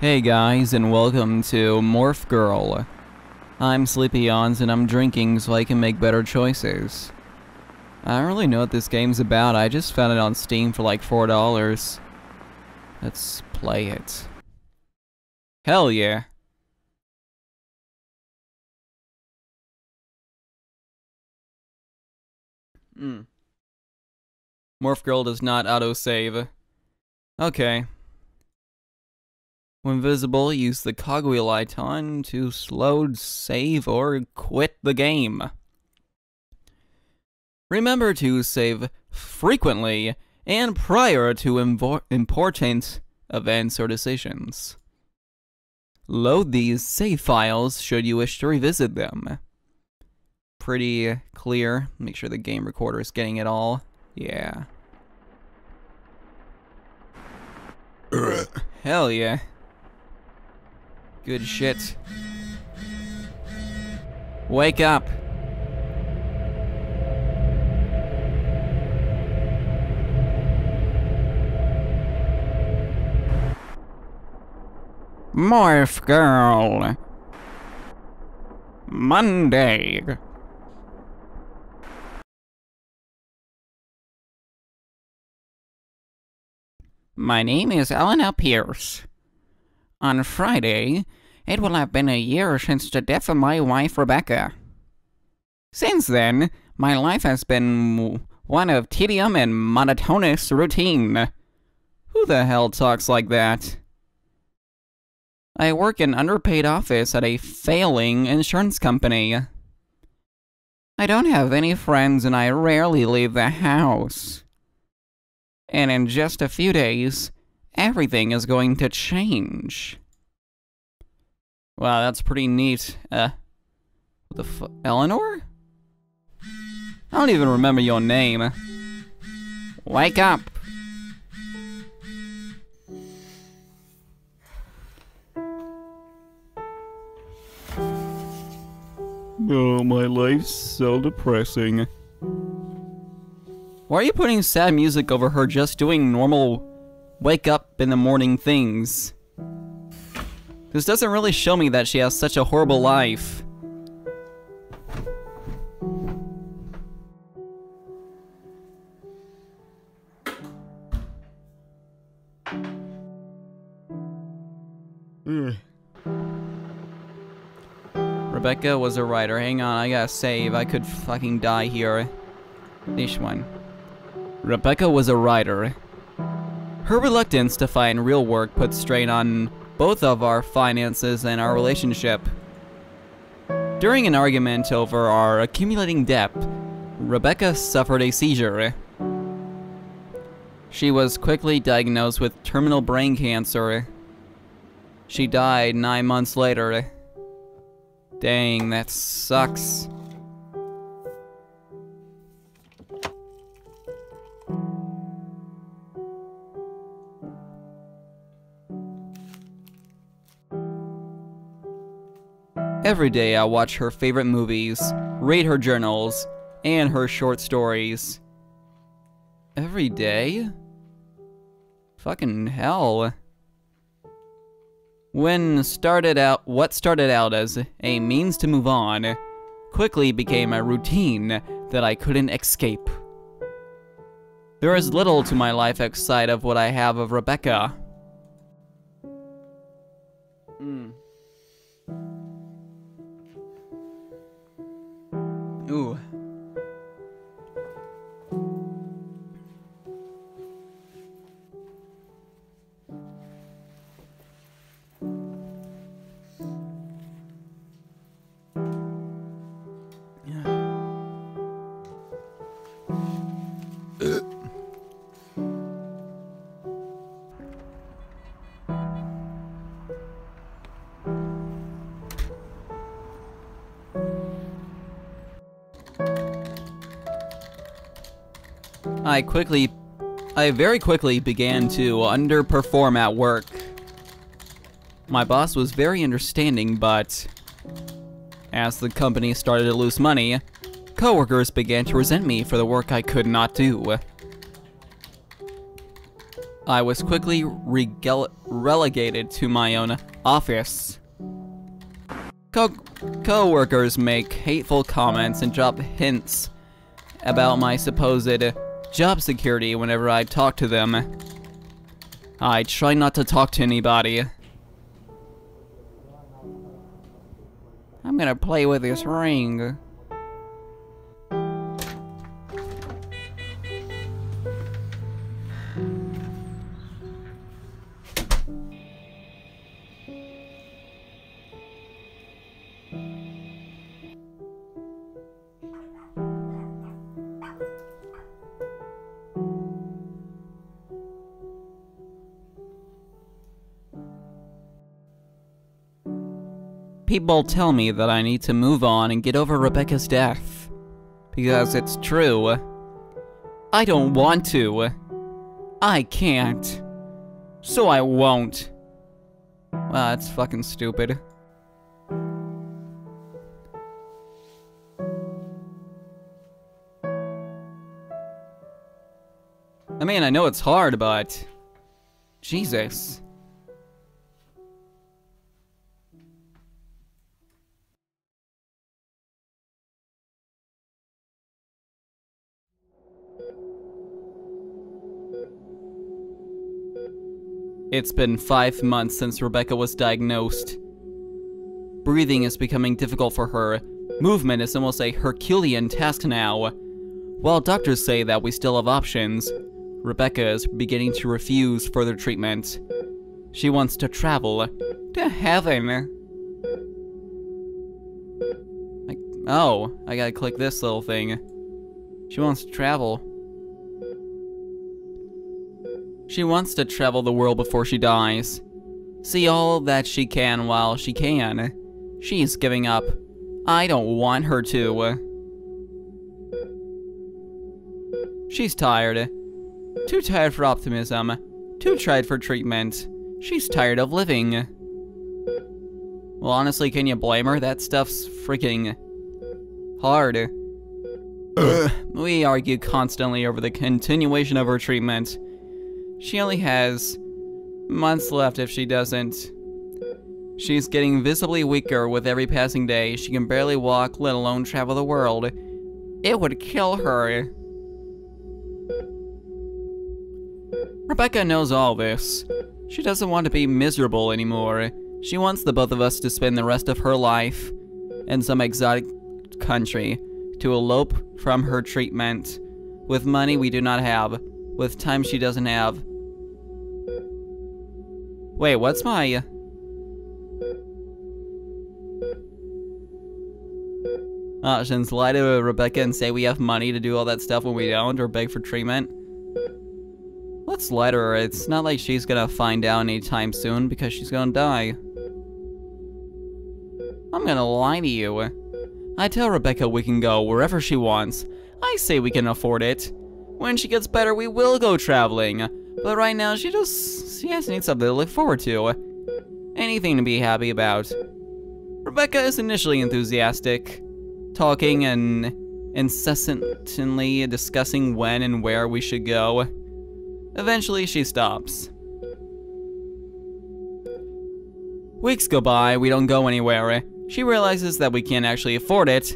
Hey guys, and welcome to Morph Girl. I'm Sleepy Yawns and I'm drinking so I can make better choices. I don't really know what this game's about. I just found it on Steam for like $4. Let's play it. Hell yeah. Morph Girl does not autosave. Okay. When visible, use the cogwheel icon to slow, save, or quit the game. Remember to save frequently and prior to important events or decisions. Load these save files should you wish to revisit them. Pretty clear. Make sure the game recorder is getting it all. Yeah. Hell yeah. Good shit. Wake up. Morph Girl. Monday. My name is Eleanor Pierce. On Friday, it will have been a year since the death of my wife, Rebecca. Since then, my life has been one of tedium and monotonous routine. Who the hell talks like that? I work in an underpaid office at a failing insurance company. I don't have any friends and I rarely leave the house. And in just a few days, everything is going to change. Wow, that's pretty neat. Eleanor? I don't even remember your name. Wake up! Oh, my life's so depressing. Why are you putting sad music over her just doing normal wake up in the morning things? This doesn't really show me that she has such a horrible life. Rebecca was a writer. Hang on, I gotta save. I could fucking die here. This one. Rebecca was a writer. Her reluctance to find real work put strain on both of our finances and our relationship. During an argument over our accumulating debt, Rebecca suffered a seizure. She was quickly diagnosed with terminal brain cancer. She died 9 months later. Dang, that sucks. Every day I watch her favorite movies, read her journals, and her short stories. Every day? Fucking hell. What started out as a means to move on, quickly became a routine that I couldn't escape. There is little to my life outside of what I have of Rebecca. Ooh. I very quickly began to underperform at work. My boss was very understanding, but as the company started to lose money, coworkers began to resent me for the work I could not do. I was quickly relegated to my own office. Co-workers make hateful comments and drop hints about my supposed job security whenever I talk to them. I try not to talk to anybody. I'm gonna play with this ring. People tell me that I need to move on and get over Rebecca's death. Because it's true. I don't want to. I can't. So I won't. Wow, that's fucking stupid. I mean, I know it's hard, but... Jesus. It's been 5 months since Rebecca was diagnosed. Breathing is becoming difficult for her. Movement is almost a Herculean task now. While doctors say that we still have options, Rebecca is beginning to refuse further treatment. She wants to travel to heaven. Oh, I gotta click this little thing. She wants to travel. She wants to travel the world before she dies. See all that she can while she can. She's giving up. I don't want her to. She's tired. Too tired for optimism. Too tired for treatment. She's tired of living. Well, honestly, can you blame her? That stuff's freaking hard. We argue constantly over the continuation of her treatment. She only has months left if she doesn't. She's getting visibly weaker with every passing day. She can barely walk, let alone travel the world. It would kill her. Rebecca knows all this. She doesn't want to be miserable anymore. She wants the both of us to spend the rest of her life in some exotic country, to elope from her treatment, with money we do not have, with time she doesn't have. Wait, what's my... options? Lie to Rebecca and say we have money to do all that stuff when we don't, or beg for treatment? Let's lie to her. It's not like she's gonna find out anytime soon, because she's gonna die. I'm gonna lie to you. I tell Rebecca we can go wherever she wants. I say we can afford it. When she gets better, we will go traveling. But right now, she just needs something to look forward to. Anything to be happy about. Rebecca is initially enthusiastic, talking and incessantly discussing when and where we should go. Eventually, she stops. Weeks go by, we don't go anywhere. She realizes that we can't actually afford it,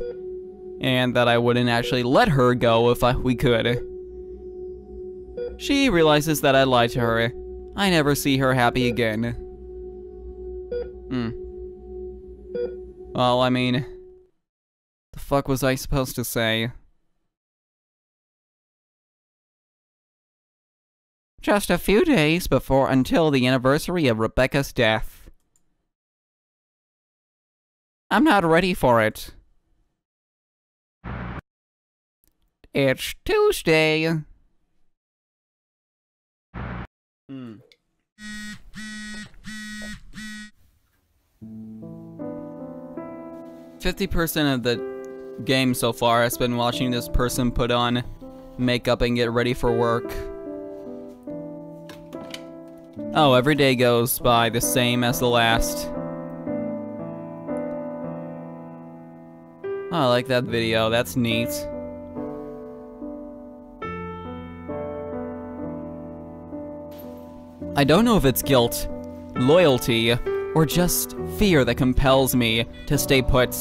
and that I wouldn't actually let her go if we could. She realizes that I lied to her. I never see her happy again. Well, I mean, the fuck was I supposed to say? Just a few days until the anniversary of Rebecca's death. I'm not ready for it. It's Tuesday. 50% of the game so far has been watching this person put on makeup and get ready for work. Oh, every day goes by the same as the last. Oh, I like that video. That's neat. I don't know if it's guilt, loyalty, or just fear that compels me to stay put.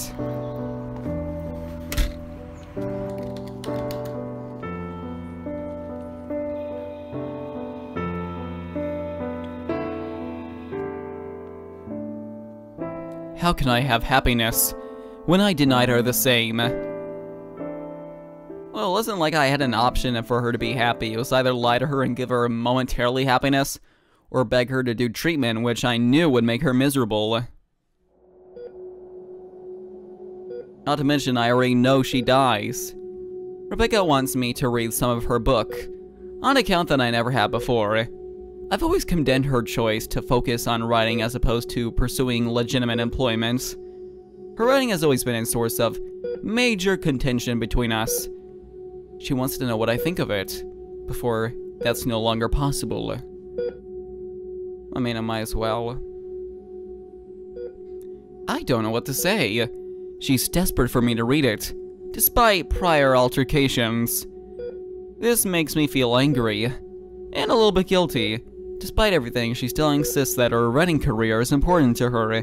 How can I have happiness when I denied her the same? Well, it wasn't like I had an option for her to be happy. It was either lie to her and give her momentarily happiness, or beg her to do treatment, which I knew would make her miserable. Not to mention, I already know she dies. Rebecca wants me to read some of her book, on account that I never have before. I've always condemned her choice to focus on writing as opposed to pursuing legitimate employment. Her writing has always been a source of major contention between us. She wants to know what I think of it, before that's no longer possible. I mean, I might as well. I don't know what to say. She's desperate for me to read it, despite prior altercations. This makes me feel angry, and a little bit guilty. Despite everything, she still insists that her writing career is important to her.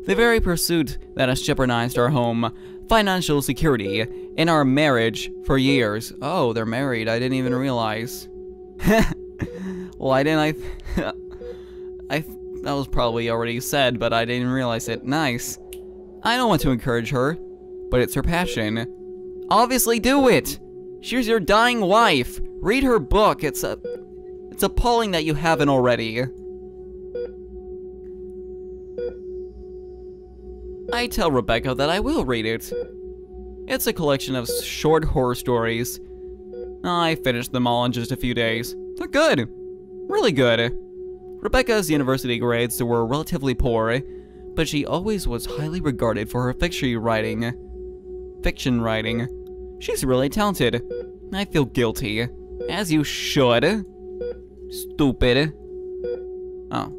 The very pursuit that has jeopardized our home, financial security, and our marriage for years. Oh, they're married. I didn't even realize. Why didn't that was probably already said, but I didn't realize it. Nice. I don't want to encourage her, but it's her passion. Obviously do it! She's your dying wife. Read her book. It's appalling that you haven't already. I tell Rebecca that I will read it. It's a collection of short horror stories. I finished them all in just a few days. They're good. Really good. Rebecca's university grades were relatively poor, but she always was highly regarded for her fiction writing. She's really talented. I feel guilty. As you should. Stupid. Oh.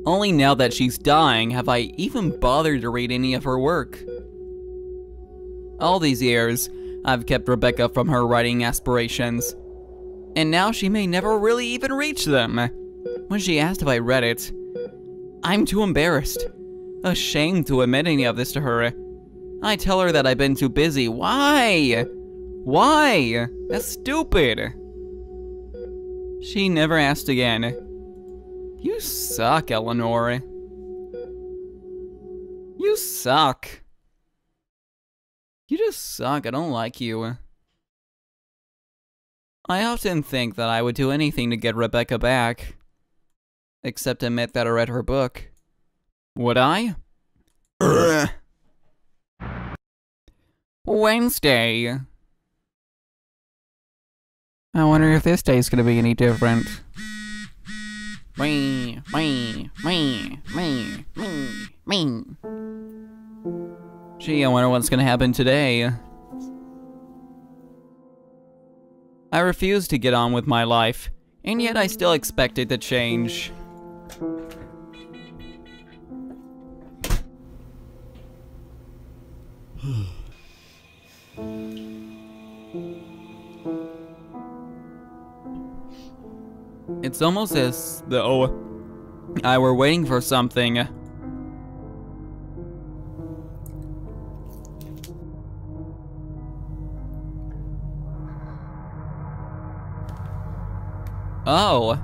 Only now that she's dying have I even bothered to read any of her work. All these years, I've kept Rebecca from her writing aspirations, and now she may never really even reach them. When she asked if I read it, I'm too embarrassed, ashamed to admit any of this to her. I tell her that I've been too busy. Why? Why? That's stupid. She never asked again. You suck, Eleanor. You suck. You just suck. I don't like you. I often think that I would do anything to get Rebecca back. Except admit that I read her book. Would I? Wednesday. I wonder if this day's gonna be any different. Me. Gee, I wonder what's gonna happen today. I refuse to get on with my life, and yet I still expect it to change. It's almost as though I were waiting for something. Oh.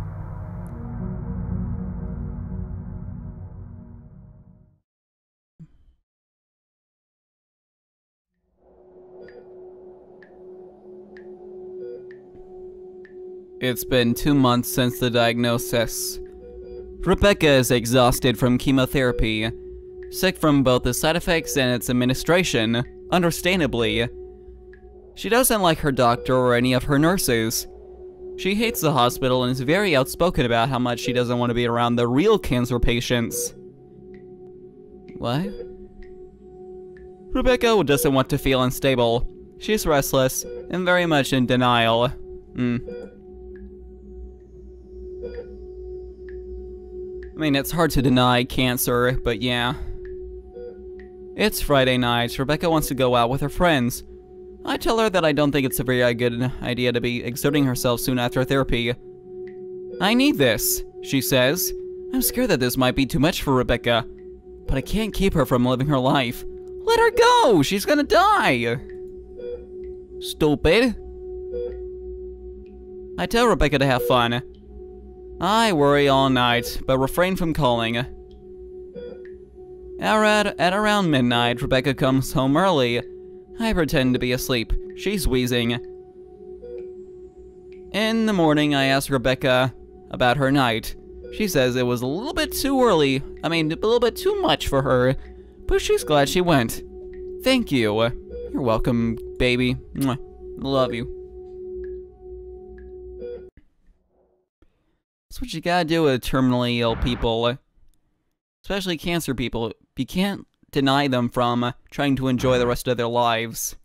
It's been 2 months since the diagnosis. Rebecca is exhausted from chemotherapy, sick from both the side effects and its administration, understandably. She doesn't like her doctor or any of her nurses. She hates the hospital and is very outspoken about how much she doesn't want to be around the real cancer patients. What? Rebecca doesn't want to feel unstable. She's restless and very much in denial. I mean, it's hard to deny cancer, but yeah. It's Friday night. Rebecca wants to go out with her friends. I tell her that I don't think it's a very good idea to be exerting herself soon after therapy. I need this, she says. I'm scared that this might be too much for Rebecca, but I can't keep her from living her life. Let her go! She's gonna die! Stupid. I tell Rebecca to have fun. I worry all night, but refrain from calling. At around midnight, Rebecca comes home early. I pretend to be asleep. She's wheezing. In the morning, I ask Rebecca about her night. She says it was a little bit too early. I mean, a little bit too much for her, but she's glad she went. Thank you. You're welcome, baby. Mwah. Love you. That's what you gotta do with terminally ill people. Especially cancer people. You can't deny them from trying to enjoy the rest of their lives.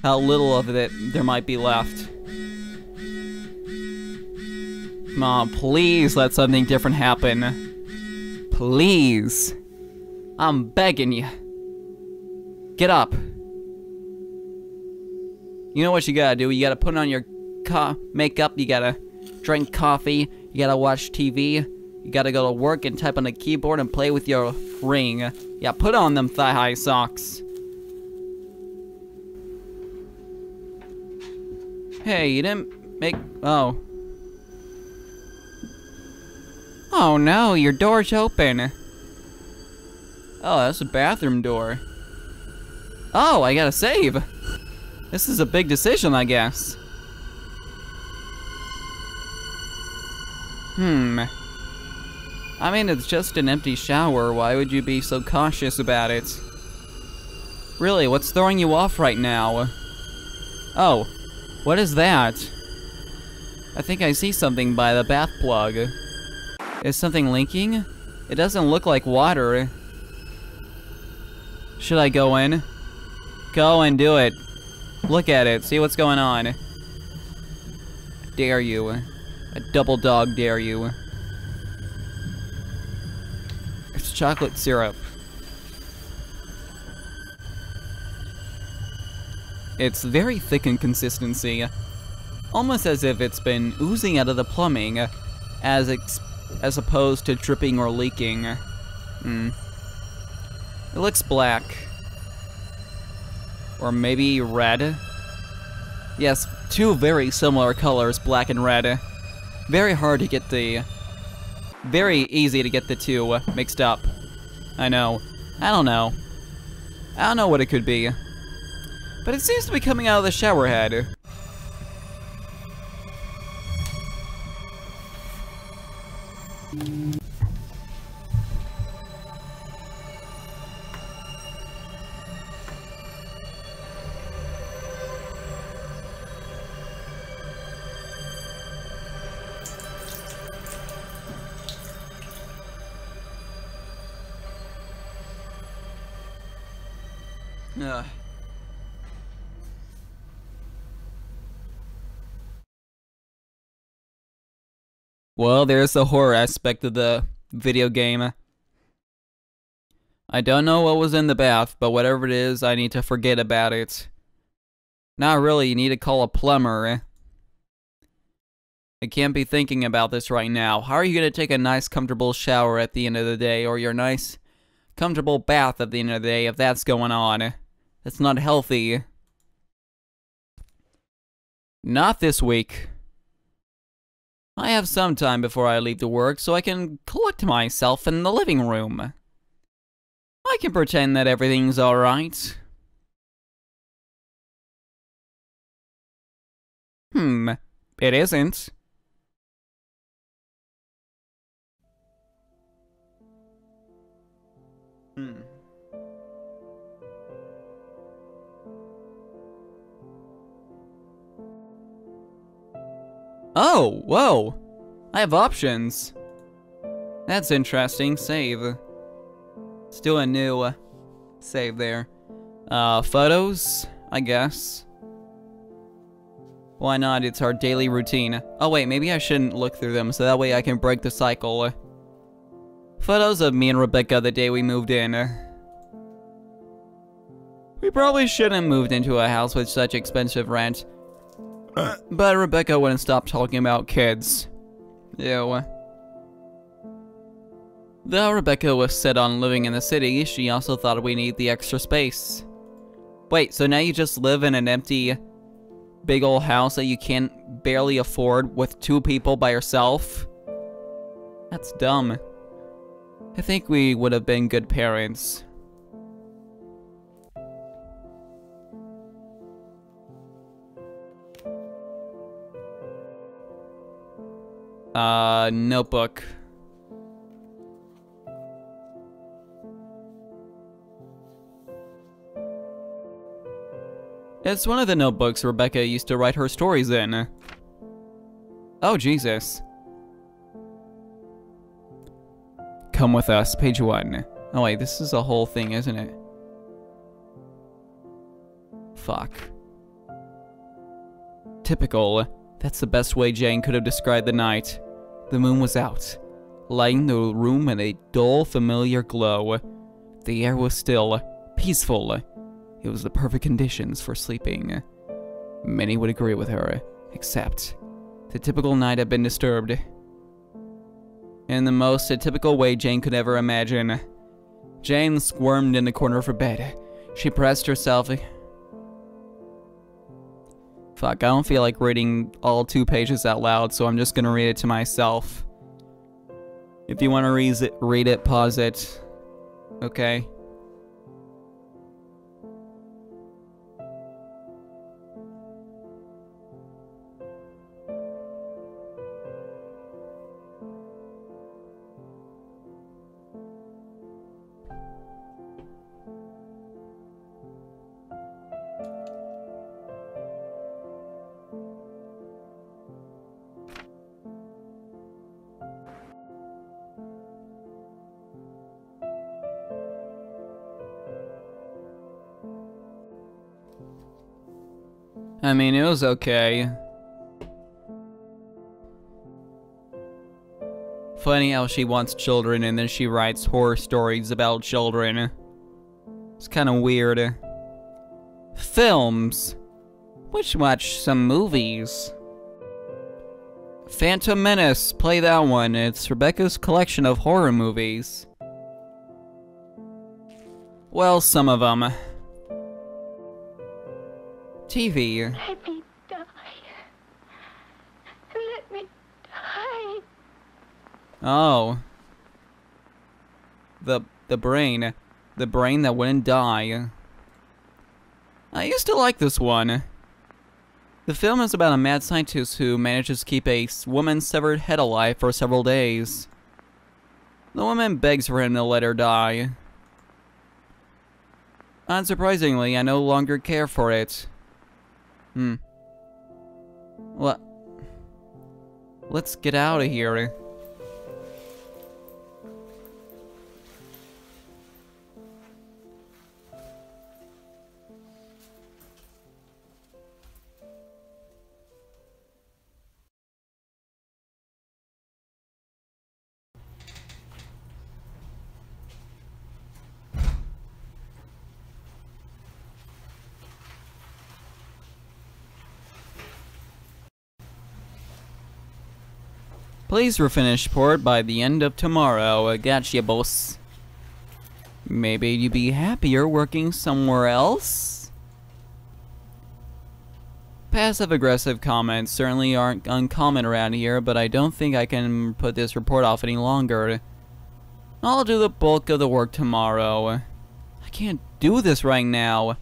How little of it there might be left. Mom, please let something different happen. Please. I'm begging you. Get up. You know what you gotta do? You gotta put on your makeup, you gotta drink coffee, you gotta watch TV, you gotta go to work and type on the keyboard and play with your ring. Yeah, put on them thigh-high socks. Hey, you didn't make... Oh. Oh no, your door's open. Oh, that's a bathroom door. Oh, I gotta save. This is a big decision, I guess. I mean, it's just an empty shower. Why would you be so cautious about it? Really, what's throwing you off right now? Oh, what is that? I think I see something by the bath plug. Is something leaking? It doesn't look like water. Should I go in? Go and do it. Look at it, see what's going on. Dare you. A double dog dare you. It's chocolate syrup. It's very thick in consistency. Almost as if it's been oozing out of the plumbing, as opposed to dripping or leaking. It looks black. Or maybe red? Yes, two very similar colors, black and red. Very hard to get the... Very easy to get the two mixed up. I know. I don't know. I don't know what it could be. But it seems to be coming out of the shower head. Well, there's the horror aspect of the video game. I don't know what was in the bath, but whatever it is, I need to forget about it. Not really, you need to call a plumber. I can't be thinking about this right now. How are you going to take a nice, comfortable shower at the end of the day, or your nice, comfortable bath at the end of the day if that's going on? That's not healthy. Not this week. I have some time before I leave to work, so I can collect myself in the living room. I can pretend that everything's alright. It isn't. Oh, whoa! I have options. That's interesting. Save. Let's do a new save there. Photos, I guess. Why not? It's our daily routine. Oh wait, maybe I shouldn't look through them, so that way I can break the cycle. Photos of me and Rebecca the day we moved in. We probably shouldn't have moved into a house with such expensive rent. But Rebecca wouldn't stop talking about kids. Ew. Though Rebecca was set on living in the city, she also thought we need the extra space. Wait, so now you just live in an empty, big old house that you can't barely afford with 2 people by yourself? That's dumb. I think we would have been good parents. Notebook. It's one of the notebooks Rebecca used to write her stories in. Oh, Jesus. Come with us, page 1. Oh wait, this is a whole thing, isn't it? Fuck. Typical. That's the best way Jane could have described the night. The moon was out, lighting the room in a dull, familiar glow. The air was still, peaceful. It was the perfect conditions for sleeping. Many would agree with her, except the typical night had been disturbed. In the most atypical way Jane could ever imagine. Jane squirmed in the corner of her bed. She pressed herself. Fuck, I don't feel like reading all 2 pages out loud, so I'm just gonna read it to myself. If you want to read it, pause it. Okay? I mean, it was okay. Funny how she wants children and then she writes horror stories about children. It's kind of weird. Films. We should watch some movies. Phantom Menace, play that one. It's Rebecca's collection of horror movies. Well, some of them. TV. Let me die. Let me die. Oh. The brain. The brain that wouldn't die. I used to like this one. The film is about a mad scientist who manages to keep a woman's severed head alive for several days. The woman begs for him to let her die. Unsurprisingly, I no longer care for it. What? Let's get out of here. Please refinish port by the end of tomorrow. I gotcha, boss. Maybe you'd be happier working somewhere else? Passive-aggressive comments certainly aren't uncommon around here, but I don't think I can put this report off any longer. I'll do the bulk of the work tomorrow. I can't do this right now.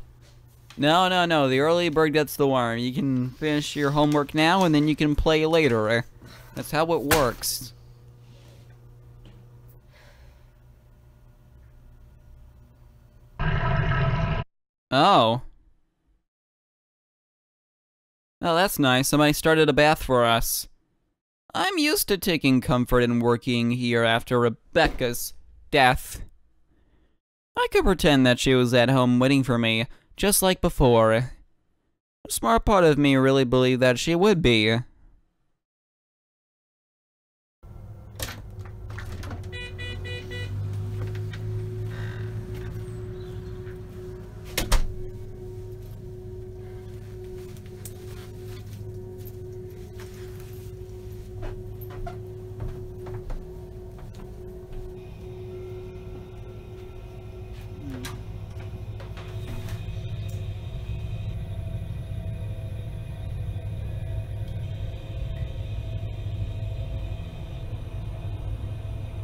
No, the early bird gets the worm. You can finish your homework now and then you can play later. That's how it works. Oh. Oh, that's nice. Somebody started a bath for us. I'm used to taking comfort in working here after Rebecca's death. I could pretend that she was at home waiting for me, just like before. A smart part of me really believed that she would be.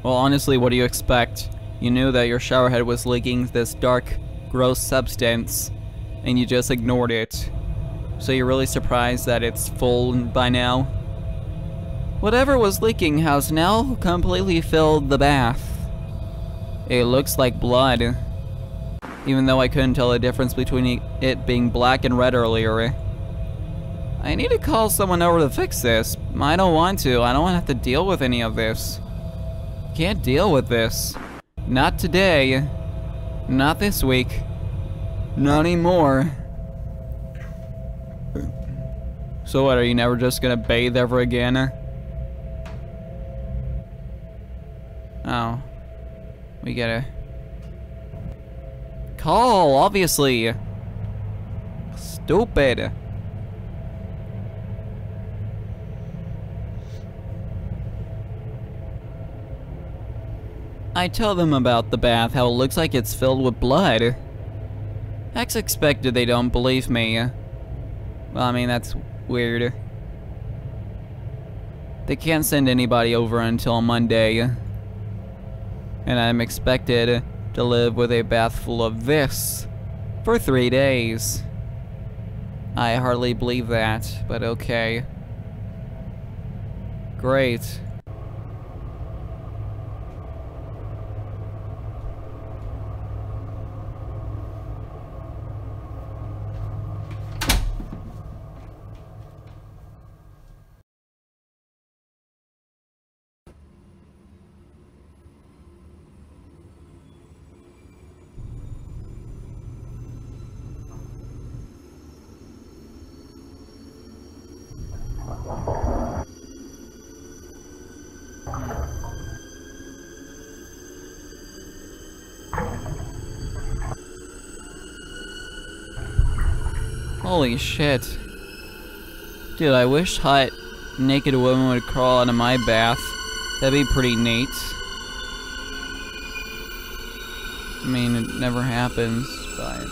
Well, honestly, what do you expect? You knew that your shower head was leaking this dark, gross substance, and you just ignored it. So you're really surprised that it's full by now? Whatever was leaking has now completely filled the bath. It looks like blood, even though I couldn't tell the difference between it being black and red earlier. I need to call someone over to fix this. I don't want to. I don't want to have to deal with any of this. Can't deal with this. Not today. Not this week. Not anymore. So what, are you never just gonna bathe ever again? Oh. We gotta call, obviously. Stupid. I tell them about the bath, how it looks like it's filled with blood. Hex expected they don't believe me. Well, I mean, that's weird. They can't send anybody over until Monday. And I'm expected to live with a bath full of this for 3 days. I hardly believe that, but okay. Great. Holy shit. Dude, I wish hot, naked women would crawl into my bath. That'd be pretty neat. I mean, it never happens, but...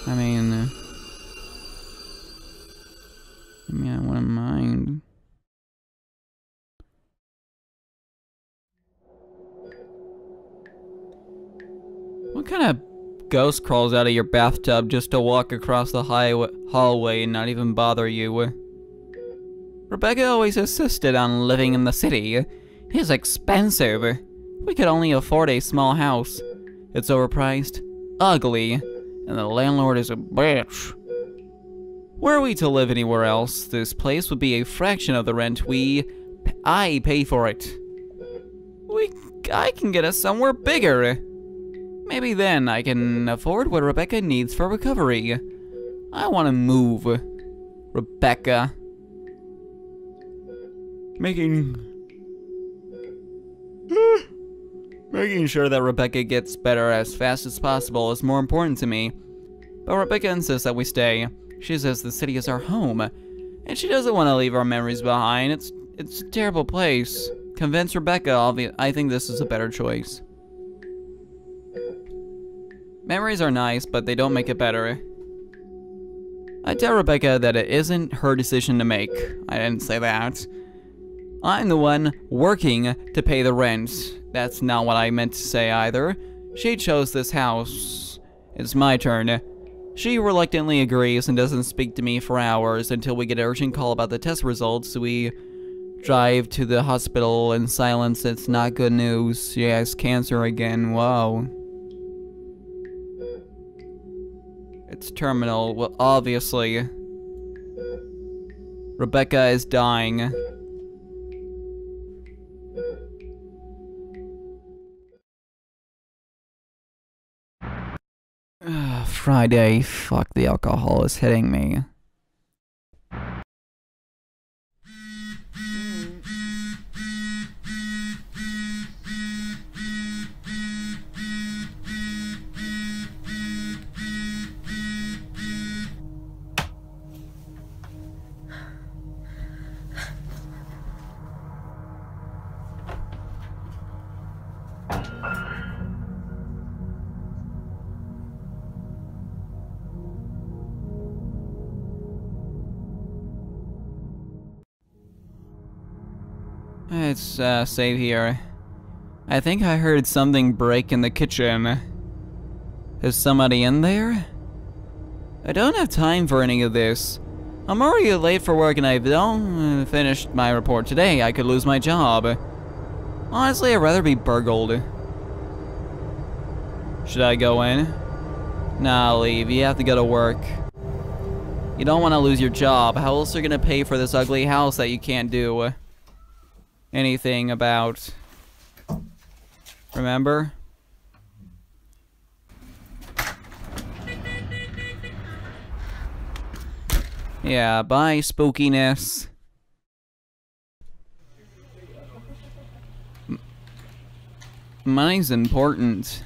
I mean, I wouldn't mind. What kind of ghost crawls out of your bathtub just to walk across the hallway and not even bother you? Rebecca always insisted on living in the city. It's expensive. We could only afford a small house. It's overpriced, ugly, and the landlord is a bitch. Were we to live anywhere else, this place would be a fraction of the rent I pay for it. I can get us somewhere bigger. Maybe then I can afford what Rebecca needs for recovery. I want to move. Rebecca. Making sure that Rebecca gets better as fast as possible is more important to me. But Rebecca insists that we stay. She says the city is our home, and she doesn't want to leave our memories behind. It's a terrible place. Convince Rebecca, I think this is a better choice. Memories are nice, but they don't make it better. I tell Rebecca that it isn't her decision to make. I didn't say that. I'm the one working to pay the rent. That's not what I meant to say either. She chose this house. It's my turn. She reluctantly agrees and doesn't speak to me for hours until we get an urgent call about the test results. We drive to the hospital in silence. It's not good news. She has cancer again. Whoa. It's terminal. Well, obviously. Rebecca is dying. Friday. Fuck, the alcohol is hitting me. Let's save here. I think I heard something break in the kitchen. Is somebody in there? I don't have time for any of this. I'm already late for work and I don't finish my report today. I could lose my job. Honestly, I'd rather be burgled. Should I go in? Nah, leave. You have to go to work. You don't want to lose your job. How else are you gonna pay for this ugly house that you can't do anything about? Remember? Yeah, bye, spookiness. Money's important.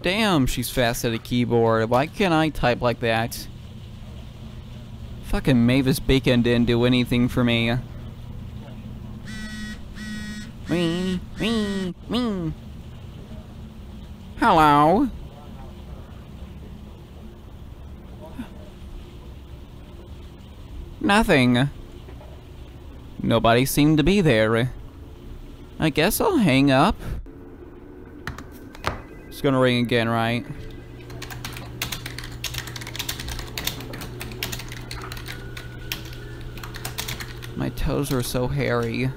Damn, she's fast at a keyboard. Why can't I type like that? Fucking Mavis Bacon didn't do anything for me. Me. Hello? Nothing. Nobody seemed to be there. I guess I'll hang up. It's gonna ring again, right? My toes are so hairy.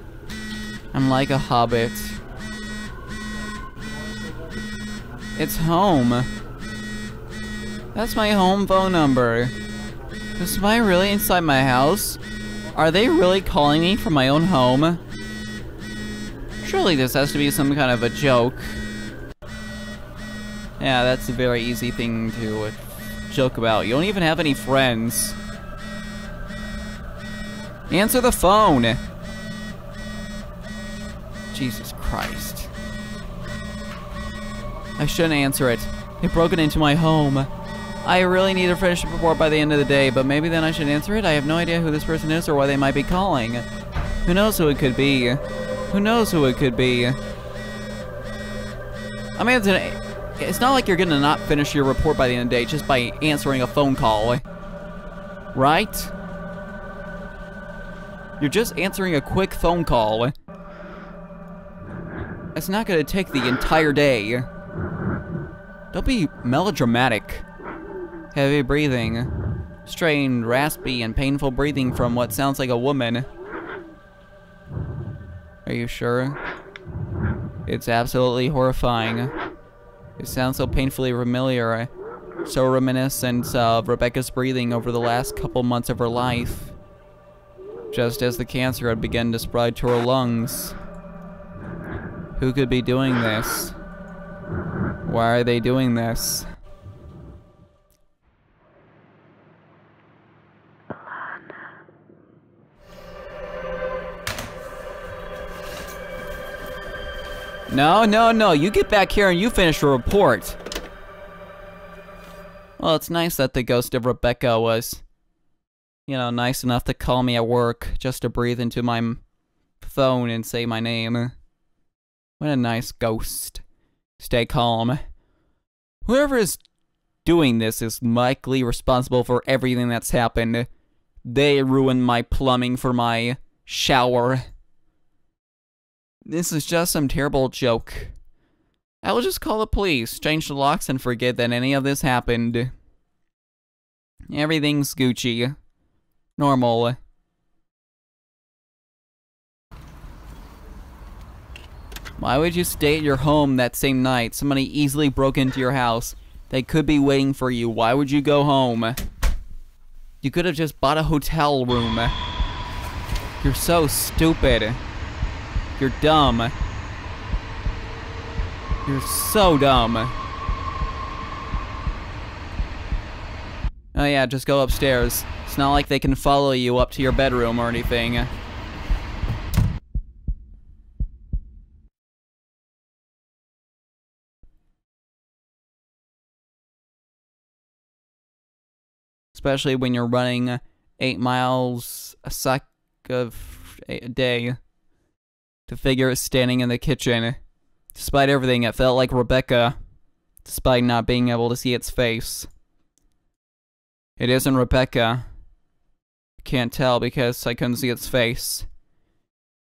I'm like a hobbit. It's home. That's my home phone number. Is somebody really inside my house? Are they really calling me from my own home? Surely this has to be some kind of a joke. Yeah, that's a very easy thing to joke about. You don't even have any friends. Answer the phone! Jesus Christ. I shouldn't answer it. They broke it into my home. I really need to finish the report by the end of the day, but maybe then I should answer it? I have no idea who this person is or why they might be calling. Who knows who it could be? Who knows who it could be? I mean, it's not like you're gonna not finish your report by the end of the day just by answering a phone call. Right? You're just answering a quick phone call. It's not gonna take the entire day. Don't be melodramatic. Heavy breathing. Strained, raspy, and painful breathing from what sounds like a woman. Are you sure? It's absolutely horrifying. It sounds so painfully familiar. So reminiscent of Rebecca's breathing over the last couple months of her life. Just as the cancer had begun to spread to her lungs. Who could be doing this? Why are they doing this? No, you get back here and you finish your report. Well, it's nice that the ghost of Rebecca was, you know, nice enough to call me at work just to breathe into my phone and say my name. What a nice ghost. Stay calm. Whoever is doing this is likely responsible for everything that's happened. They ruined my plumbing for my shower. This is just some terrible joke. I will just call the police, change the locks, and forget that any of this happened. Everything's Gucci. Normal. Why would you stay at your home that same night? Somebody easily broke into your house. They could be waiting for you. Why would you go home? You could have just bought a hotel room. You're so stupid. You're dumb. You're so dumb. Oh yeah, just go upstairs. It's not like they can follow you up to your bedroom or anything. Especially when you're running 8 miles a day. To figure standing in the kitchen. Despite everything, it felt like Rebecca. Despite not being able to see its face. It isn't Rebecca. Can't tell because I couldn't see its face.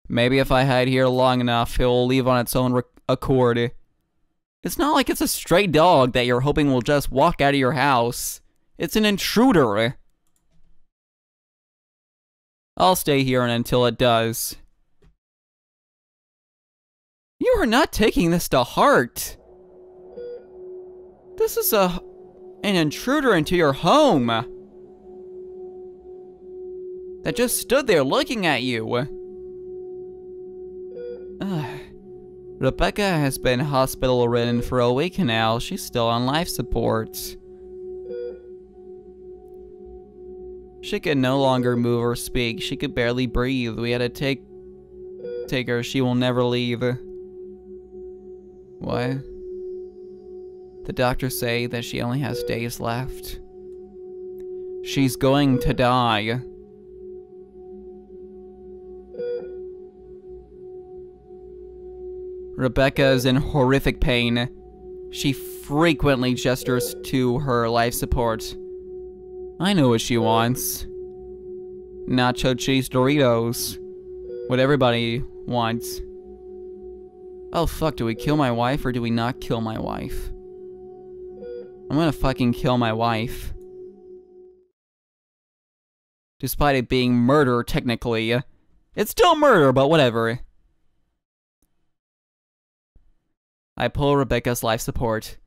Maybe if I hide here long enough, it will leave on its own accord. It's not like it's a stray dog that you're hoping will just walk out of your house. It's an intruder. I'll stay here until it does. You are not taking this to heart. This is an intruder into your home that just stood there looking at you. Rebecca has been hospital-ridden for a week now. She's still on life support. She could no longer move or speak. She could barely breathe. We had to take her. She will never leave. What? The doctors say that she only has days left. She's going to die. Rebecca is in horrific pain. She frequently gestures to her life support. I know what she wants. Nacho cheese Doritos. What everybody wants. Oh fuck, do we kill my wife or do we not kill my wife? I'm gonna fucking kill my wife. Despite it being murder, technically. It's still murder, but whatever. I pull Rebecca's life support.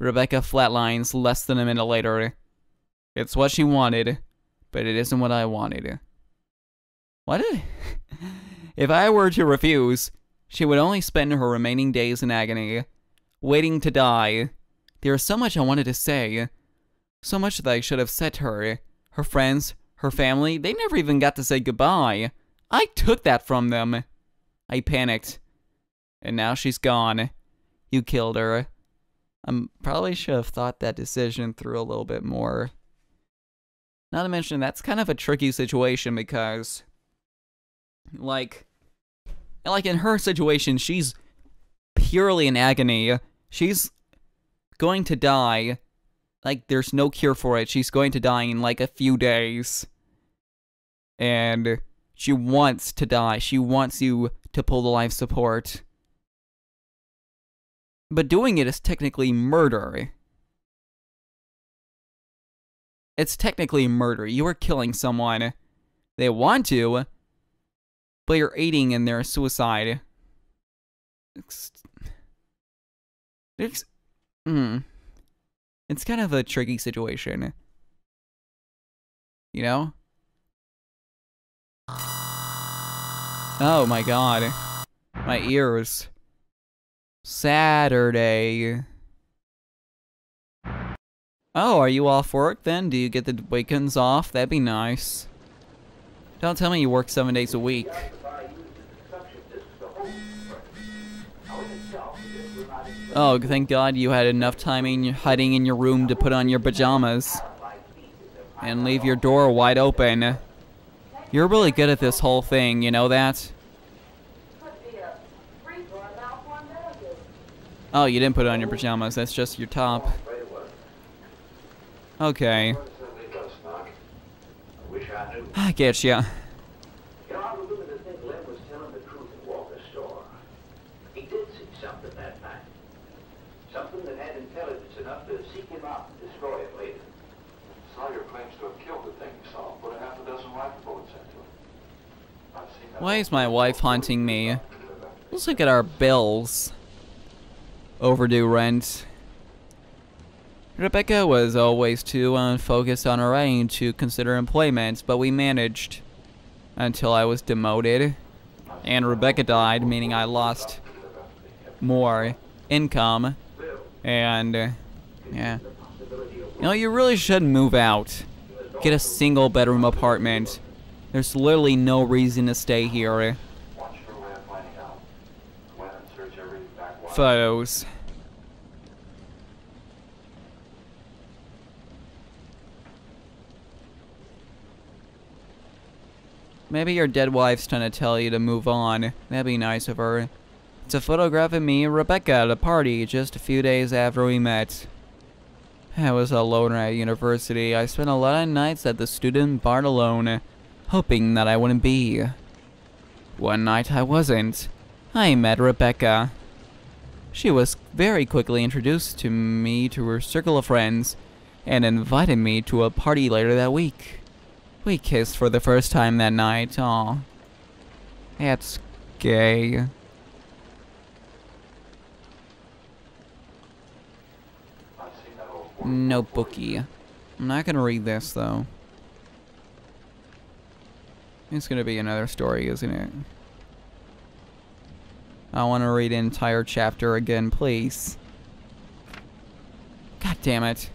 Rebecca flatlines less than a minute later. It's what she wanted, but it isn't what I wanted. What? If I were to refuse, she would only spend her remaining days in agony, waiting to die. There is so much I wanted to say. So much that I should have said to her. Her friends, her family, they never even got to say goodbye. I took that from them. I panicked. And now she's gone. You killed her. I probably should have thought that decision through a little bit more. Not to mention, that's kind of a tricky situation because, like in her situation, she's purely in agony. She's going to die. Like, there's no cure for it. She's going to die in, like, a few days. And she wants to die. She wants you to pull the life support. But doing it is technically murder. It's technically murder. You are killing someone. They want to, but you're aiding in their suicide. It's kind of a tricky situation. You know? Oh my god. My ears. Saturday. Oh, are you off work then? Do you get the weekends off? That'd be nice. Don't tell me you work 7 days a week. Oh, thank God you had enough time hiding in your room to put on your pajamas. And leave your door wide open. You're really good at this whole thing, you know that? Oh, you didn't put on your pajamas, that's just your top. Okay. I get ya. You know, I'm beginning to think Len was telling the truth in Walter's store. He did see something that night. Something that had intelligence enough to seek him out and destroy it later. Sawyer claims to have killed the thing he saw, put a half a dozen rifle bullets into it. I've seen that. Why is my wife haunting me? Let's look at our bills. Overdue rent. Rebecca was always too focused on her writing to consider employment, but we managed until I was demoted and Rebecca died, meaning I lost more income. And yeah, you know, you really should move out, get a single bedroom apartment. There's literally no reason to stay here. Photos. Maybe your dead wife's trying to tell you to move on. That'd be nice of her. It's a photograph of me and Rebecca at a party just a few days after we met. I was a loner at university. I spent a lot of nights at the student bar alone, hoping that I wouldn't be. One night I wasn't. I met Rebecca. She was very quickly introduced to me to her circle of friends and invited me to a party later that week. We kissed for the first time that night. Aw. That's gay. No bookie. I'm not gonna read this though. It's gonna be another story, isn't it? I want to read an entire chapter again, please. God damn it.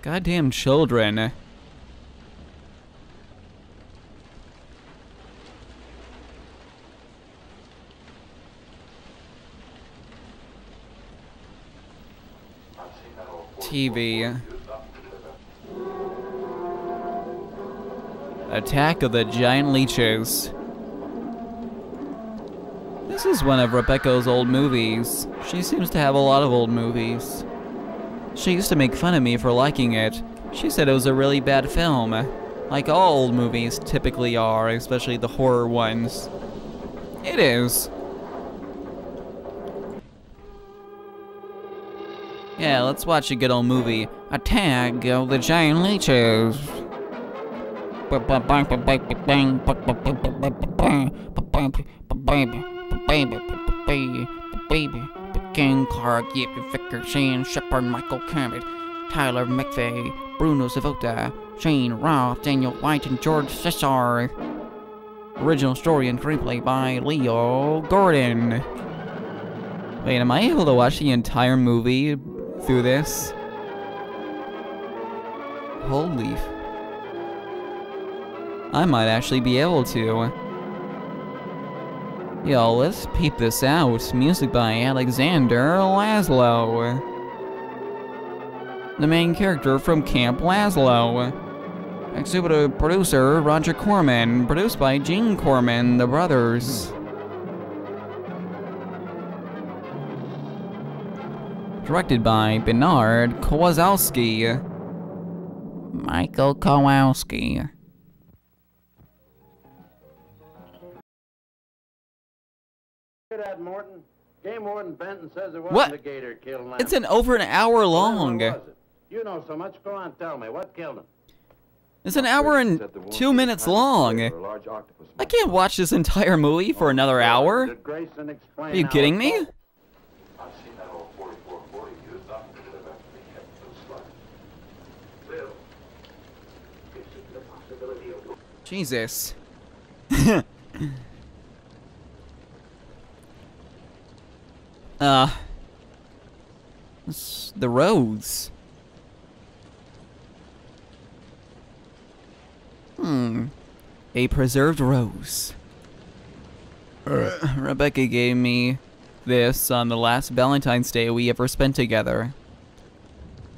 Goddamn children. TV. Attack of the Giant Leeches. This is one of Rebecca's old movies. She seems to have a lot of old movies. She used to make fun of me for liking it. She said it was a really bad film. Like all old movies typically are, especially the horror ones. It is. Yeah, let's watch a good old movie. Attack of the Giant Leeches. King Clark, Yippee Vicker, Shane Shepard, Michael Cabot, Tyler McVeigh, Bruno Savota, Shane Roth, Daniel White, and George Cesar. Original story and screenplay by Leo Gordon. Wait, am I able to watch the entire movie through this? Holy. I might actually be able to. Yo, let's peep this out. Music by Alexander Laszlo. The main character from Camp Laszlo. Executive producer Roger Corman. Produced by Gene Corman, the brothers. Directed by Bernard Kowalski. Michael Kowalski. Hear that, Morton? Game Warden Benton says it wasn't What? the gator killed Lamb. It's over an hour long. Well, what was it? You know so much. Go on, tell me. What killed him? It's an hour and 2 minutes long. I can't watch this entire movie for another hour. Did Grayson explain Are you how kidding it me? felt? I've seen that old 4440 used up to live after they kept those slugs. Bill, consider the possibility of Jesus. The roads. A preserved rose. Rebecca gave me this on the last Valentine's Day we ever spent together.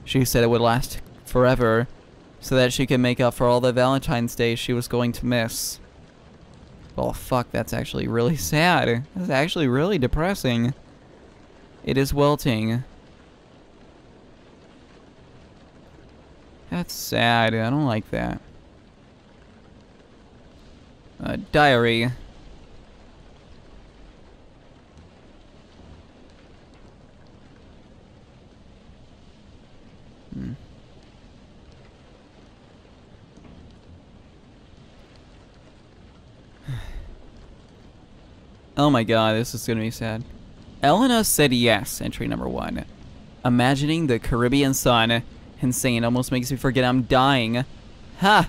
She said it would last forever, so that she could make up for all the Valentine's Days she was going to miss. Well, fuck, that's actually really sad. That's actually really depressing. It is wilting. That's sad. I don't like that. Diary. Oh my god, this is gonna be sad. Elena said yes, entry number 1. Imagining the Caribbean sun. Insane, almost makes me forget I'm dying. Ha!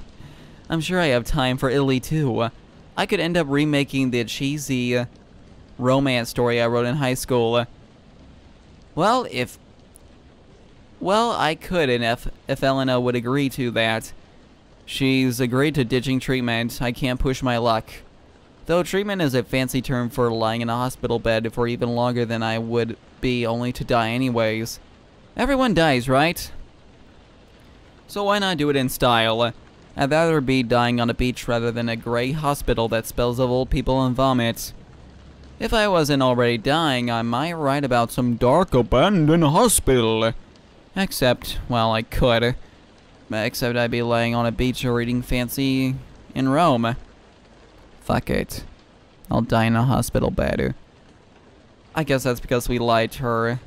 I'm sure I have time for Italy too. I could end up remaking the cheesy romance story I wrote in high school. Well, I could, and if Elena would agree to that. She's agreed to ditching treatment. I can't push my luck. Though treatment is a fancy term for lying in a hospital bed for even longer than I would be, only to die anyways. Everyone dies, right? So why not do it in style? I'd rather be dying on a beach rather than a gray hospital that smells of old people and vomit. If I wasn't already dying, I might write about some dark abandoned hospital. Except, well, I could. Except I'd be laying on a beach or eating fancy in Rome. Fuck it. I'll die in a hospital bed. I guess that's because we lied to her.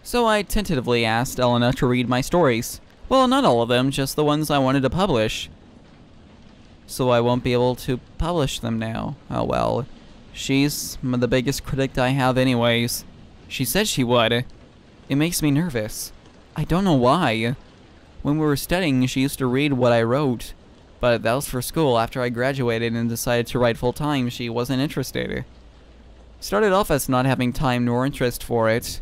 So I tentatively asked Elena to read my stories. Well, not all of them, just the ones I wanted to publish. So I won't be able to publish them now. Oh well. She's the biggest critic I have anyways. She said she would. It makes me nervous. I don't know why. When we were studying, she used to read what I wrote. But that was for school. After I graduated and decided to write full-time, she wasn't interested. Started off as not having time nor interest for it.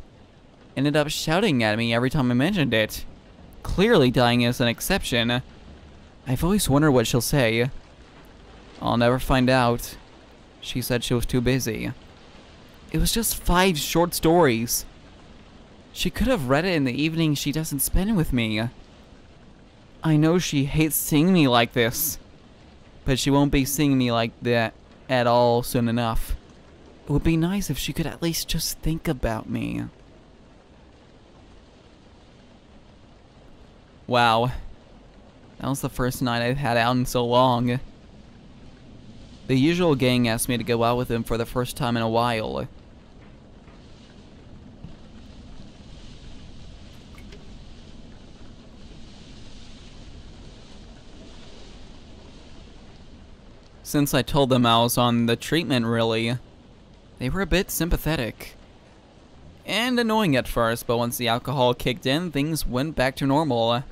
Ended up shouting at me every time I mentioned it. Clearly dying is an exception. I've always wondered what she'll say. I'll never find out. She said she was too busy. It was just 5 short stories. She could have read it in the evening she doesn't spend with me. I know she hates seeing me like this, but she won't be seeing me like that at all soon enough. It would be nice if she could at least just think about me. Wow. That was the first night I've had out in so long. The usual gang asked me to go out with them for the first time in a while. Since I told them I was on the treatment, really, they were a bit sympathetic. And annoying at first, but once the alcohol kicked in, things went back to normal.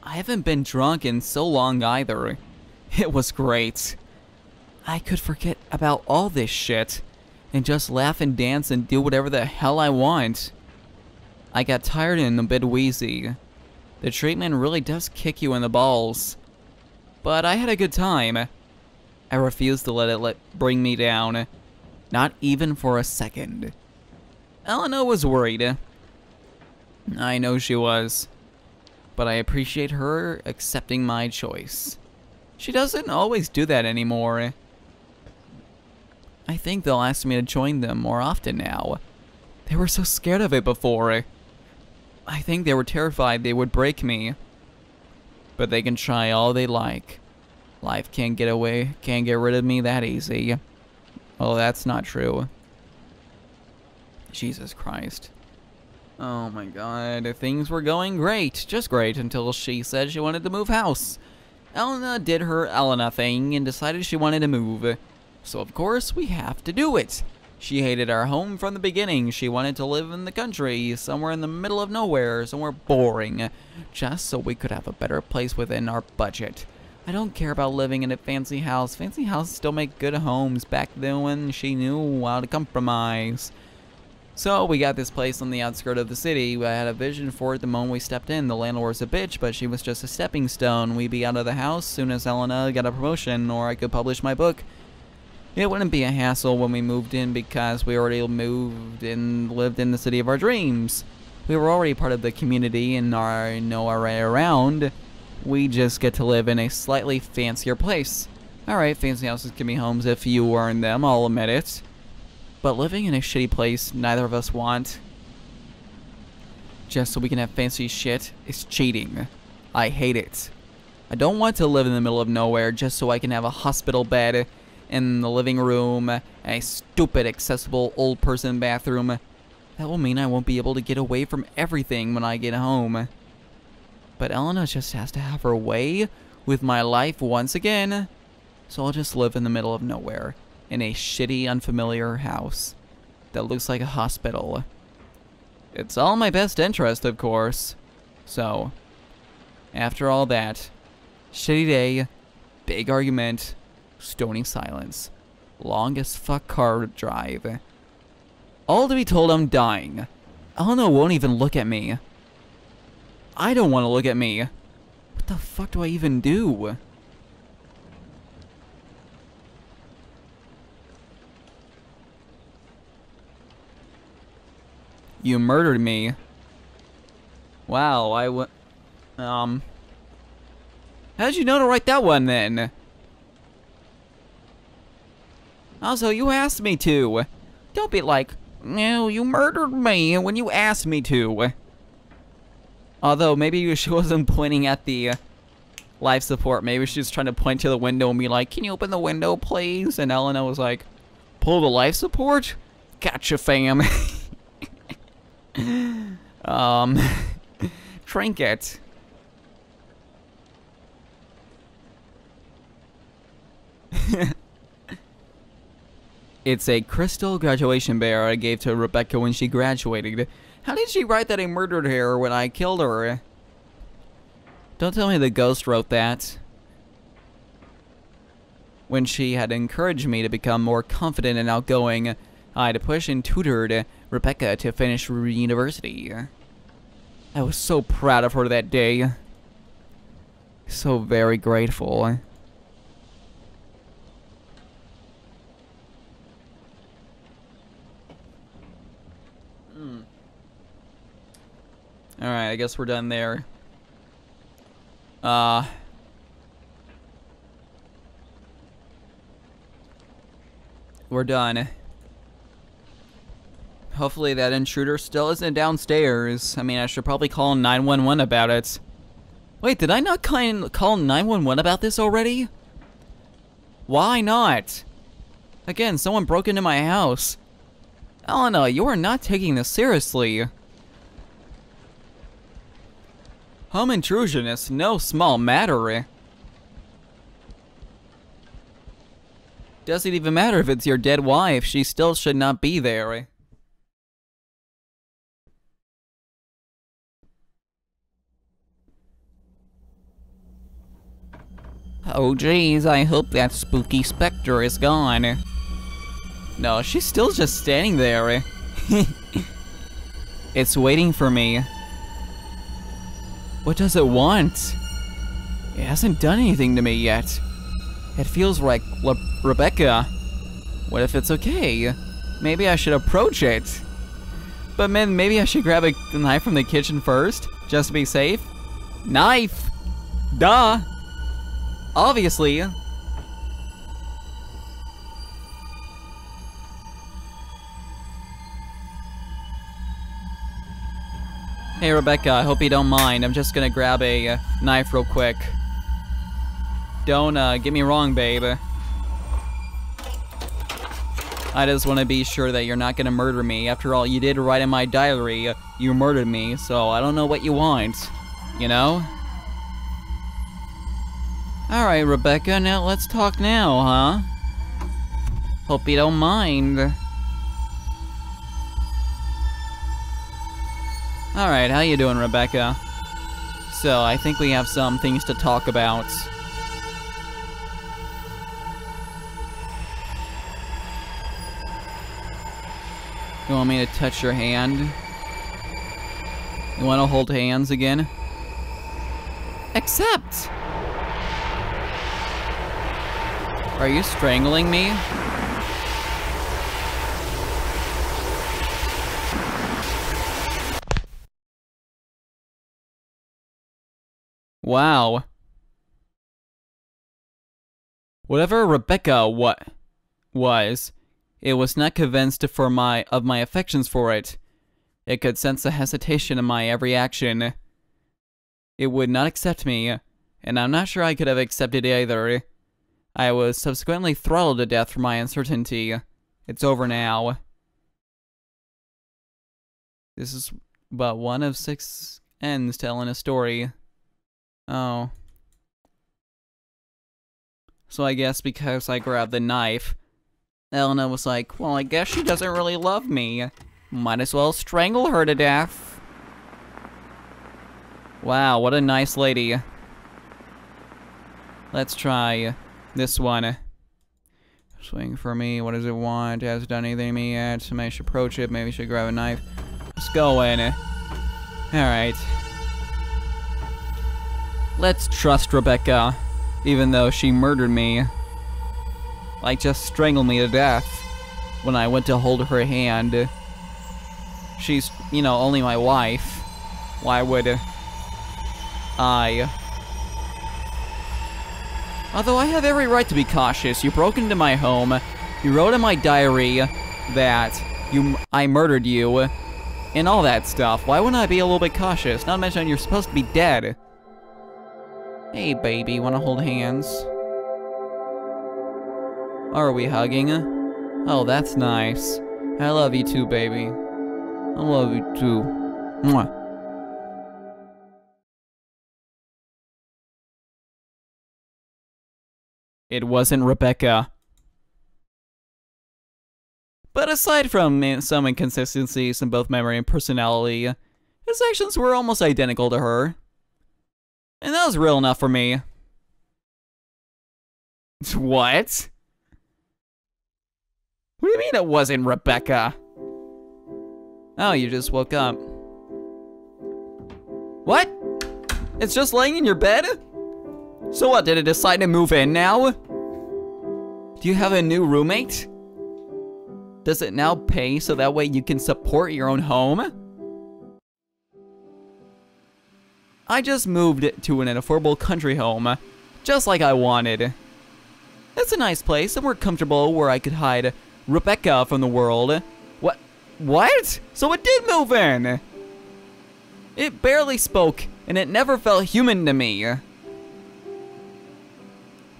I haven't been drunk in so long either. It was great. I could forget about all this shit and just laugh and dance and do whatever the hell I want. I got tired and a bit wheezy. The treatment really does kick you in the balls. But I had a good time. I refused to let it bring me down. Not even for a second. Elena was worried. I know she was. But I appreciate her accepting my choice. She doesn't always do that anymore. I think they'll ask me to join them more often now. They were so scared of it before. I think they were terrified they would break me. But they can try all they like. Life can't get rid of me that easy. Oh, that's not true. Jesus Christ. Oh my god, things were going great, just great, until she said she wanted to move house. Elena did her Elena thing and decided she wanted to move. So of course, we have to do it. She hated our home from the beginning. She wanted to live in the country, somewhere in the middle of nowhere, somewhere boring, just so we could have a better place within our budget. I don't care about living in a fancy house. Fancy houses still make good homes back then when she knew how to compromise. So we got this place on the outskirts of the city. I had a vision for it the moment we stepped in. The landlord was a bitch, but she was just a stepping stone. We'd be out of the house soon as Elena got a promotion, or I could publish my book. It wouldn't be a hassle when we moved in because we already moved and lived in the city of our dreams. We were already part of the community and know our way around. We just get to live in a slightly fancier place. Alright, fancy houses can be homes if you earn them, I'll admit it. But living in a shitty place neither of us want, just so we can have fancy shit, is cheating. I hate it. I don't want to live in the middle of nowhere just so I can have a hospital bed in the living room and a stupid accessible old person bathroom. That will mean I won't be able to get away from everything when I get home. But Elena just has to have her way with my life once again, so I'll just live in the middle of nowhere. In a shitty, unfamiliar house that looks like a hospital. It's all in my best interest, of course. So, after all that, shitty day, big argument, stony silence, long as fuck car drive. All to be told I'm dying. Elena won't even look at me. I don't want to look at me. What the fuck do I even do? You murdered me. Wow, how'd you know to write that one then? Also, you asked me to. Don't be like, no, you murdered me when you asked me to. Although, maybe she wasn't pointing at the life support. Maybe she was trying to point to the window and be like, can you open the window, please? And Elena was like, pull the life support? Gotcha, fam. Trinket. It's a crystal graduation bear I gave to Rebecca when she graduated. How did she write that I murdered her when I killed her? Don't tell me the ghost wrote that. When she had encouraged me to become more confident and outgoing, I had pushed and tutored Rebecca to finish university. I was so proud of her that day. So very grateful. Alright, I guess we're done there. We're done. Hopefully that intruder still isn't downstairs. I mean, I should probably call 911 about it. Wait, did I not call 911 about this already? Why not? Again, someone broke into my house. Elena, you are not taking this seriously. Home intrusion is no small matter. Doesn't even matter if it's your dead wife, she still should not be there. Oh geez, I hope that spooky specter is gone. No, she's still just standing there. It's waiting for me. What does it want? It hasn't done anything to me yet. It feels like Rebecca. What if it's okay? Maybe I should approach it. But man, maybe I should grab a knife from the kitchen first, just to be safe. Knife! Duh! Obviously. Hey Rebecca, I hope you don't mind. I'm just gonna grab a knife real quick. Don't get me wrong, babe. I just want to be sure that you're not gonna murder me. After all, you did write in my diary, you murdered me, so I don't know what you want. You know? Alright, Rebecca, now let's talk now, huh? Hope you don't mind. Alright, how you doing, Rebecca? So, I think we have some things to talk about. You want me to touch your hand? You want to hold hands again? Accept! Are you strangling me? Wow. Whatever Rebecca was, it was not convinced of my affections for it. It could sense the hesitation in my every action. It would not accept me, and I'm not sure I could have accepted it either. I was subsequently throttled to death for my uncertainty. It's over now. This is but one of 6 ends telling a story. Oh. So I guess because I grabbed the knife, Elena was like, well, I guess she doesn't really love me. Might as well strangle her to death. Wow, what a nice lady. Let's try this one. Swing for me. What does it want? It hasn't done anything to me yet. So maybe I should approach it. Maybe I should grab a knife. Let's go in. Alright. Let's trust Rebecca, even though she murdered me. Like, just strangled me to death when I went to hold her hand. she's, you know, only my wife. Why would I? Although I have every right to be cautious. You broke into my home. You wrote in my diary that I murdered you, and all that stuff. Why wouldn't I be a little bit cautious? Not to mention you're supposed to be dead. Hey, baby, wanna hold hands? Are we hugging? Oh, that's nice. I love you too, baby. I love you too. Mwah. It wasn't Rebecca. But aside from some inconsistencies in both memory and personality, his actions were almost identical to her. And that was real enough for me. What? What do you mean it wasn't Rebecca? Oh, you just woke up. What? It's just laying in your bed? So what, did it decide to move in now? Do you have a new roommate? Does it now pay so that way you can support your own home? I just moved to an affordable country home, just like I wanted. It's a nice place, somewhere comfortable where I could hide Rebecca from the world. What? So it did move in! It barely spoke, and it never felt human to me.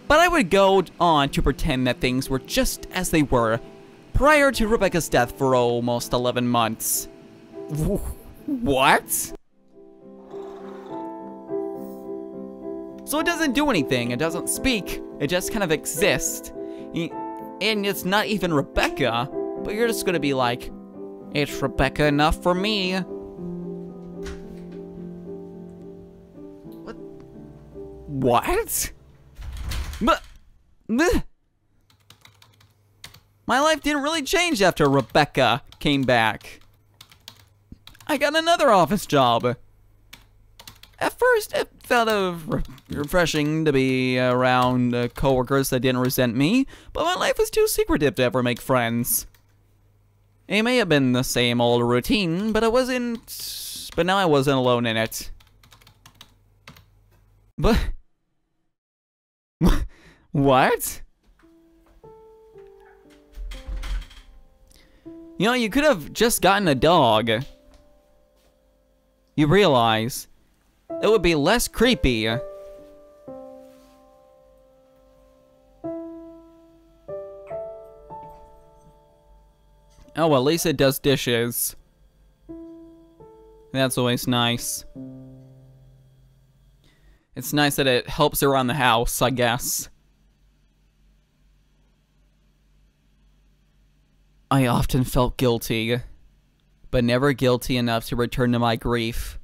But I would go on to pretend that things were just as they were prior to Rebecca's death for almost 11 months. What? So it doesn't do anything, it doesn't speak, it just kind of exists. And it's not even Rebecca, but you're just gonna be like, it's Rebecca enough for me. What? But my life didn't really change after Rebecca came back. I got another office job. At first, it felt refreshing to be around coworkers that didn't resent me, but my life was too secretive to ever make friends. It may have been the same old routine, but now I wasn't alone in it. But what? You know, you could have just gotten a dog. You realize it would be less creepy. Oh, well, at least it does dishes. That's always nice. It's nice that it helps around the house, I guess. I often felt guilty, but never guilty enough to return to my grief.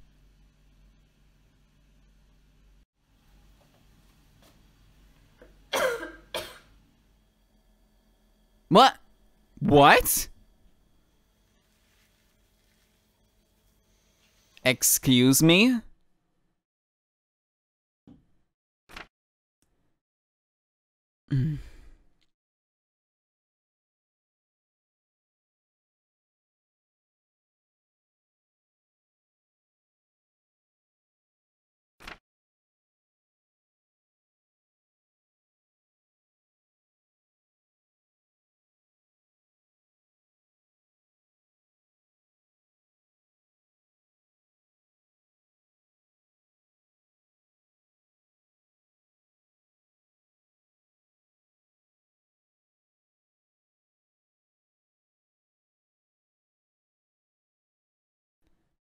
What? What? Excuse me?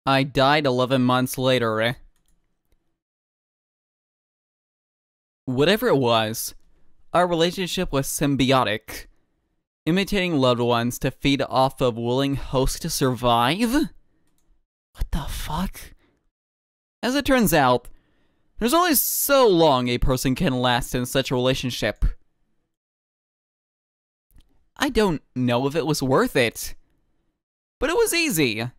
I died 11 months later. Whatever it was, our relationship was symbiotic, imitating loved ones to feed off of willing hosts to survive? What the fuck? As it turns out, there's only so long a person can last in such a relationship. I don't know if it was worth it, but it was easy.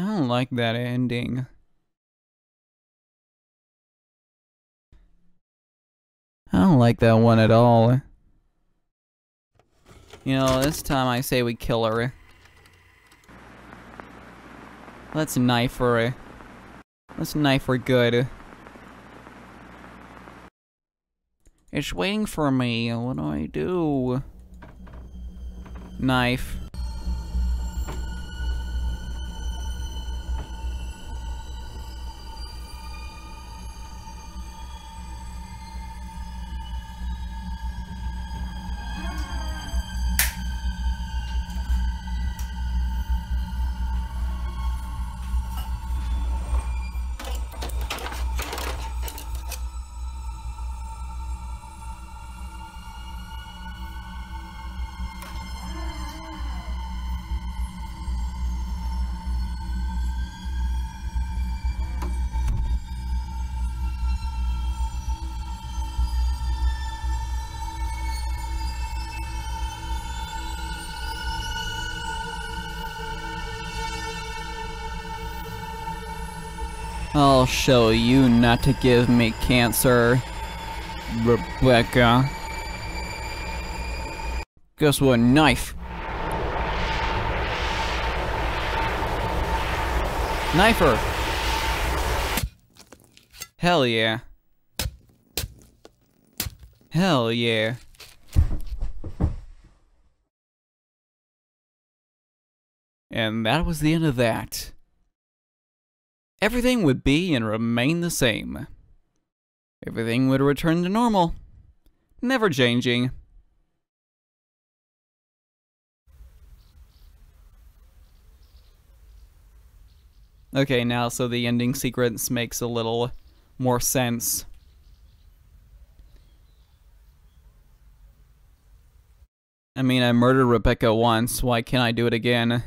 I don't like that ending. I don't like that one at all. You know, this time I say we kill her. Let's knife her. Let's knife her good. It's waiting for me. What do I do? Knife. I'll show you not to give me cancer, Rebecca. Guess what? Knife. Knife her. Hell yeah. Hell yeah. And that was the end of that. Everything would be and remain the same. Everything would return to normal. Never changing. Okay, now so the ending sequence makes a little more sense. I mean, I murdered Rebecca once, why can't I do it again?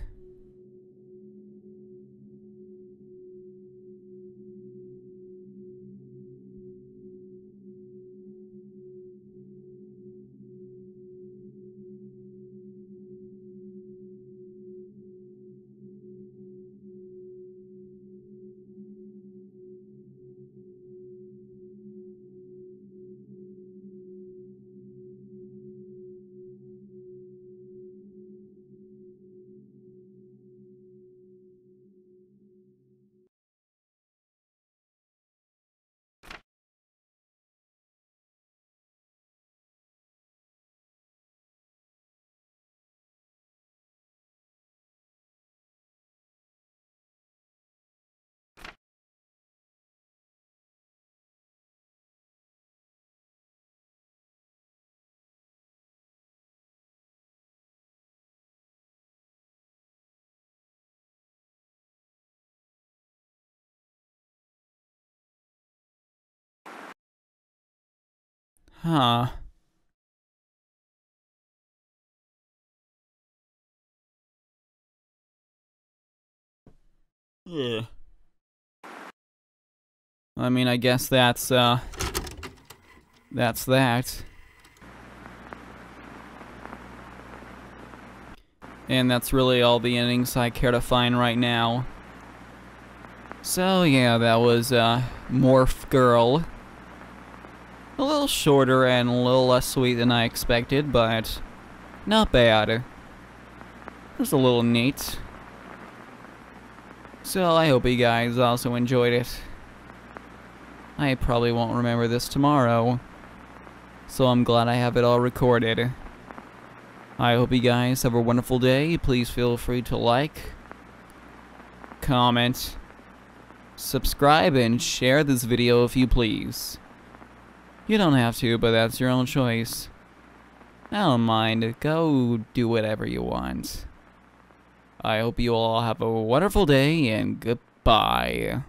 Huh. Yeah. I mean, I guess that's that. And that's really all the endings I care to find right now. So yeah, that was Morph Girl. A little shorter and a little less sweet than I expected, but not bad. It was a little neat. So I hope you guys also enjoyed it. I probably won't remember this tomorrow, so I'm glad I have it all recorded. I hope you guys have a wonderful day. Please feel free to like, comment, subscribe, and share this video if you please. You don't have to, but that's your own choice. I don't mind. Go do whatever you want. I hope you all have a wonderful day, and goodbye.